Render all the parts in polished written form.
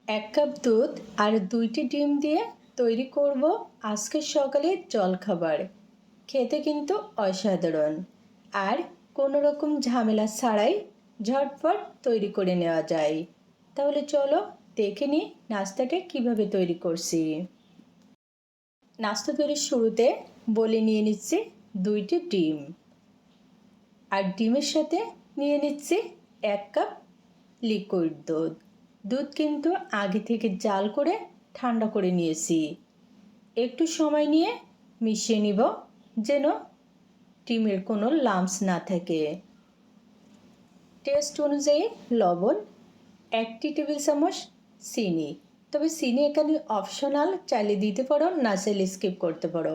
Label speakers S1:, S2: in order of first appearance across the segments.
S1: এক কাপ দুধ আর 2টি ডিম দিয়ে তৈরি করব আজকের সকালের জলখাবার। খেতে কিন্তু অসাধারণ আর কোনো রকম ঝামেলা ছাড়াই ঝটপট তৈরি করে নেওয়া যায়। তাহলে চলো দেখে নিই নাস্তাটা কিভাবে তৈরি করছি। নাস্তা তৈরির শুরুতে বলে নিয়ে নিচ্ছি 2টি ডিম, আর ডিমের সাথে নিয়ে নিচ্ছি 1 কাপ লিকুইড দুধ। দুধ কিন্তু আগে থেকে জাল করে ঠান্ডা করে নিয়েছি। একটু সময় নিয়ে মিশিয়ে নিব যেন ডিমের কোনো লাম্পস না থাকে। টেস্ট অনুযায়ী লবণ, 1 টেবিল চামচ চিনি, তবে চিনি এখানে অপশনাল, চাইলে দিতে পারো, না চাইলে স্কিপ করতে পারো।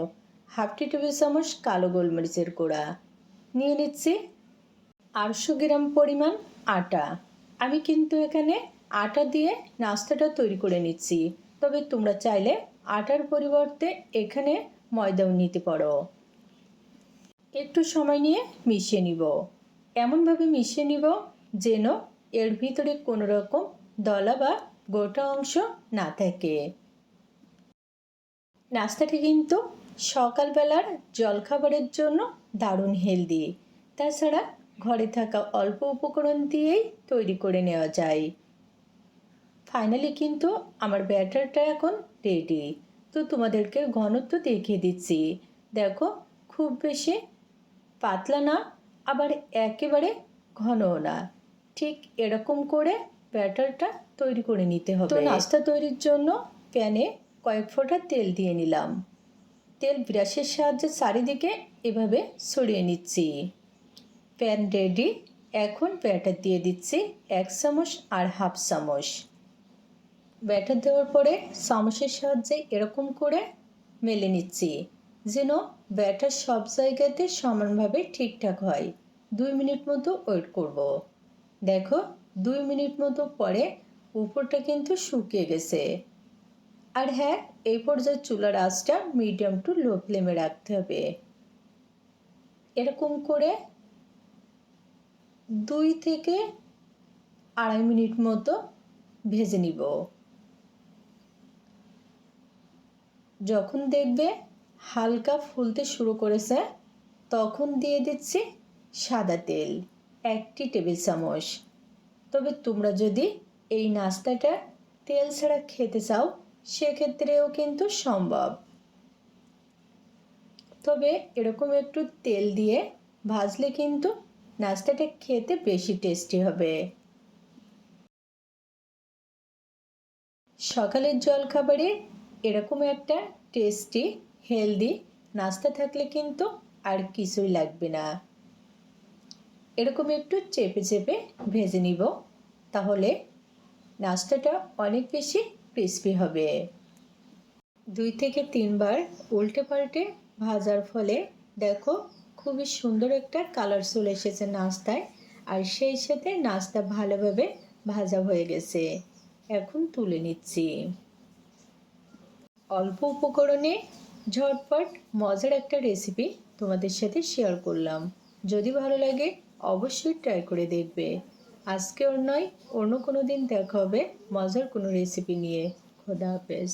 S1: 1/2 টেবিল চামচ কালো গোলমরিচের গুঁড়া। নিয়ে নিচ্ছি 800 গ্রাম পরিমাণ আটা। আমি কিন্তু এখানে আটা দিয়ে নাস্তাটা তৈরি করে নিচ্ছি, তবে তোমরা চাইলে আটার পরিবর্তে এখানে ময়দাও নিতে পারো। একটু সময় নিয়ে মিশিয়ে নিব, এমনভাবে মিশিয়ে নিব যেন এর ভিতরে কোনো রকম দলা বা গোটা অংশ না থাকে। নাস্তাটি কিন্তু সকালবেলার জলখাবারের জন্য দারুণ হেলদি। তাছাড়া ঘরে থাকা অল্প উপকরণ দিয়েই তৈরি করে নেওয়া যায়। ফাইনালি কিন্তু আমার ব্যাটারটা এখন রেডি। তো তোমাদেরকে ঘনত্ব দেখিয়ে দিচ্ছি। দেখো, খুব বেশি পাতলা না, আবার একেবারে ঘনও না, ঠিক এরকম করে ব্যাটারটা তৈরি করে নিতে হবে। তো নাস্তা তৈরির জন্য প্যানে কয়েক ফোঁটা তেল দিয়ে নিলাম। তেল ব্রাশের সাহায্যে চারিদিকে এভাবে ছড়িয়ে নিচ্ছি। Pan ready. এখন ব্যাটার দিয়ে দিচ্ছি 1 চামচ আর 1/2 চামচ। ব্যাটার দেওয়ার পরে চামচের সাহায্যে এরকম করে মেলে নিচ্ছি যেন ব্যাটার সব জায়গাতে সমানভাবে ঠিকঠাক হয়। 2 মিনিট মতো ওয়েট করব। দেখো, 2 মিনিট মতো পরে উপরটা কিন্তু শুকিয়ে গেছে। আর হ্যাঁ, এই পর্যায়ে চুলার আঁচটা মিডিয়াম টু লো ফ্লেমে রাখতে হবে। এরকম করে 2 থেকে 2.5 মিনিট মতো ভেজে নিব। যখন দেখবে হালকা ফুলতে শুরু করেছে, তখন দিয়ে দিচ্ছি সাদা তেল 1 টেবিল চামচ। তবে তোমরা যদি এই নাস্তাটা তেল ছাড়া খেতে চাও, সেক্ষেত্রেও কিন্তু সম্ভব। তবে এরকম একটু তেল দিয়ে ভাজলে কিন্তু নাস্তাটা খেতে বেশি টেস্টি হবে। সকালের জলখাবারে এরকম একটা টেস্টি হেলদি নাস্তা থাকলে কিন্তু আর কিছুই লাগবে না। এরকম একটু চেপে চেপে ভেজে নিব, তাহলে নাস্তাটা অনেক বেশি ক্রিস্পি হবে। 2 থেকে 3 বার উল্টে পাল্টে ভাজার ফলে দেখো খুবই সুন্দর একটা কালার চলে এসেছে নাস্তায়, আর সেই সাথে নাস্তা ভালোভাবে ভাজা হয়ে গেছে। এখন তুলে নিচ্ছি। অল্প উপকরণে ঝটপট মজার একটা রেসিপি তোমাদের সাথে শেয়ার করলাম। যদি ভালো লাগে অবশ্যই ট্রাই করে দেখবে। আজকে নয়, অন্য কোনো দিন দেখা হবে মজার কোনো রেসিপি নিয়ে। খোদা হাফেজ।